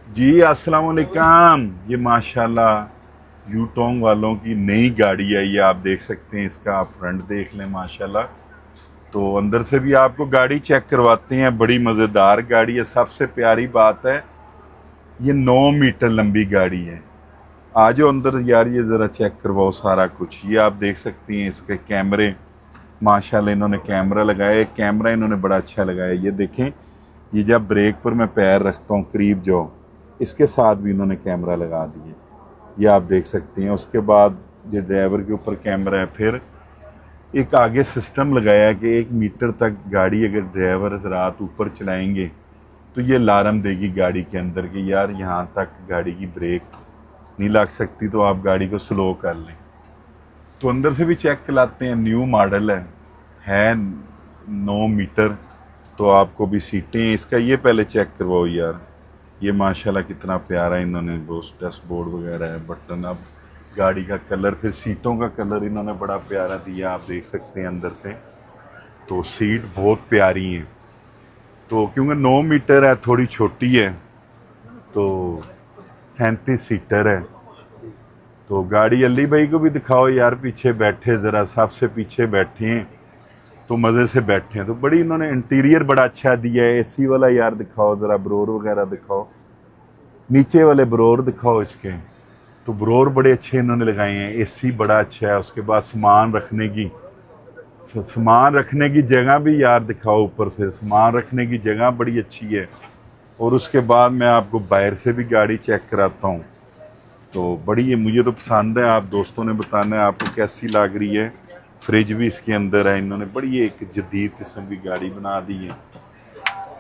जी अस्सलाम वालेकुम। ये माशाल्लाह यूटोंग वालों की नई गाड़ी है। ये आप देख सकते हैं, इसका आप फ्रंट देख लें माशाल्लाह। तो अंदर से भी आपको गाड़ी चेक करवाते हैं। बड़ी मज़ेदार गाड़ी है। सबसे प्यारी बात है, ये 9 मीटर लंबी गाड़ी है। आ जाओ अंदर यार, ये ज़रा चेक करवाओ सारा कुछ। ये आप देख सकती हैं, इसके कैमरे माशाल्लाह इन्होंने कैमरा लगाया। कैमरा इन्होंने बड़ा अच्छा लगाया। ये देखें, ये जब ब्रेक पर मैं पैर रखता हूँ करीब जो, इसके साथ भी इन्होंने कैमरा लगा दिए। ये आप देख सकते हैं। उसके बाद ये ड्राइवर के ऊपर कैमरा है। फिर एक आगे सिस्टम लगाया है कि 1 मीटर तक गाड़ी अगर ड्राइवर रात ऊपर चलाएंगे तो ये अलार्म देगी गाड़ी के अंदर कि यार यहाँ तक गाड़ी की ब्रेक नहीं लग सकती, तो आप गाड़ी को स्लो कर लें। तो अंदर से भी चेक कराते हैं। न्यू मॉडल है 9 मीटर। तो आपको भी सीटें इसका ये पहले चेक करवाओ यार। ये माशाल्लाह कितना प्यारा इन्होंने वो डैशबोर्ड वगैरह है, बटन। अब गाड़ी का कलर, फिर सीटों का कलर इन्होंने बड़ा प्यारा दिया, आप देख सकते हैं अंदर से। तो सीट बहुत प्यारी है। तो क्योंकि 9 मीटर है, थोड़ी छोटी है, तो 37 सीटर है। तो गाड़ी अली भाई को भी दिखाओ यार, पीछे बैठे ज़रा, सबसे पीछे बैठे हैं तो मज़े से बैठे हैं। तो बड़ी इन्होंने इंटीरियर बड़ा अच्छा दिया है। एसी वाला यार दिखाओ ज़रा, ब्रोर वगैरह दिखाओ, नीचे वाले ब्रोर दिखाओ इसके। तो ब्रोर बड़े अच्छे इन्होंने लगाए हैं। एसी बड़ा अच्छा है। उसके बाद सामान रखने की जगह भी यार दिखाओ, ऊपर से सामान रखने की जगह बड़ी अच्छी है। और उसके बाद मैं आपको बाहर से भी गाड़ी चेक कराता हूँ। तो बड़ी है, मुझे तो पसंद है। आप दोस्तों ने बताना है आपको कैसी लग रही है। फ्रिज भी इसके अंदर है। इन्होंने बड़ी एक जदीद किस्म की गाड़ी बना दी है।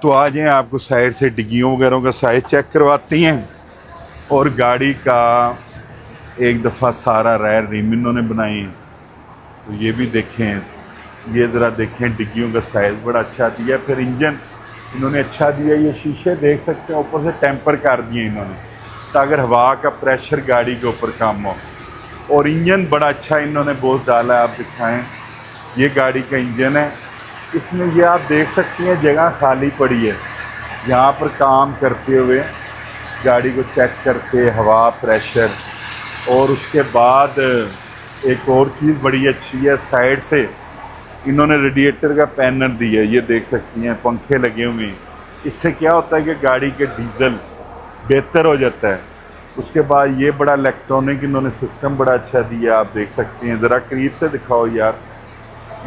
तो आ जाएं, आपको साइड से डिग्गियों वगैरह का साइज चेक करवाती हैं। और गाड़ी का एक दफ़ा सारा रेयर रिम इन्होंने बनाए हैं, तो ये भी देखें। ये ज़रा देखें, डिग्गियों का साइज़ बड़ा अच्छा दिया। फिर इंजन इन्होंने अच्छा दिया। ये शीशे देख सकते हैं, ऊपर से टेम्पर कर दिए इन्होंने, ताकि हवा का प्रेशर गाड़ी के ऊपर कम हो। और इंजन बड़ा अच्छा इन्होंने बहुत डाला है। आप दिखाएं, ये गाड़ी का इंजन है। इसमें ये आप देख सकती हैं जगह खाली पड़ी है। यहाँ पर काम करते हुए गाड़ी को चेक करते, हवा प्रेशर। और उसके बाद एक और चीज़ बड़ी अच्छी है, साइड से इन्होंने रेडिएटर का पैनल दिया है। ये देख सकती हैं, पंखे लगे हुए हैं। इससे क्या होता है कि गाड़ी के डीजल बेहतर हो जाता है। उसके बाद ये बड़ा इलेक्ट्रॉनिक इन्होंने सिस्टम बड़ा अच्छा दिया, आप देख सकते हैं। ज़रा करीब से दिखाओ यार,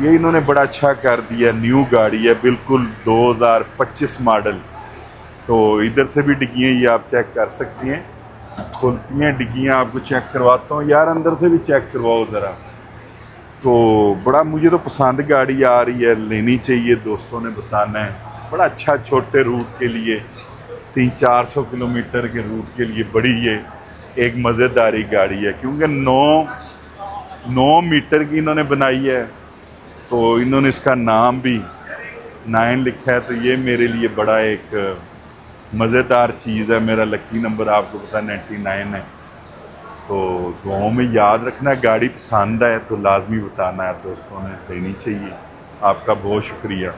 ये इन्होंने बड़ा अच्छा कर दिया। न्यू गाड़ी है बिल्कुल, 2025 मॉडल। तो इधर से भी डिग्गियाँ ये आप चेक कर सकती हैं, खुलती हैं डिग्गियाँ। आपको चेक करवाता हूँ यार, अंदर से भी चेक करवाओ ज़रा। तो बड़ा मुझे तो पसंद गाड़ी आ रही है, लेनी चाहिए, दोस्तों ने बताना है। बड़ा अच्छा छोटे रूट के लिए, 300-400 किलोमीटर के रूट के लिए बड़ी ये एक मज़ेदारी गाड़ी है। क्योंकि 9 मीटर की इन्होंने बनाई है, तो इन्होंने इसका नाम भी 9 लिखा है। तो ये मेरे लिए बड़ा एक मज़ेदार चीज़ है। मेरा लकी नंबर आपको पता 99 है। तो दुआओं में याद रखना। गाड़ी पसंद है तो लाजमी बताना है, दोस्तों ने लेनी चाहिए। आपका बहुत शुक्रिया।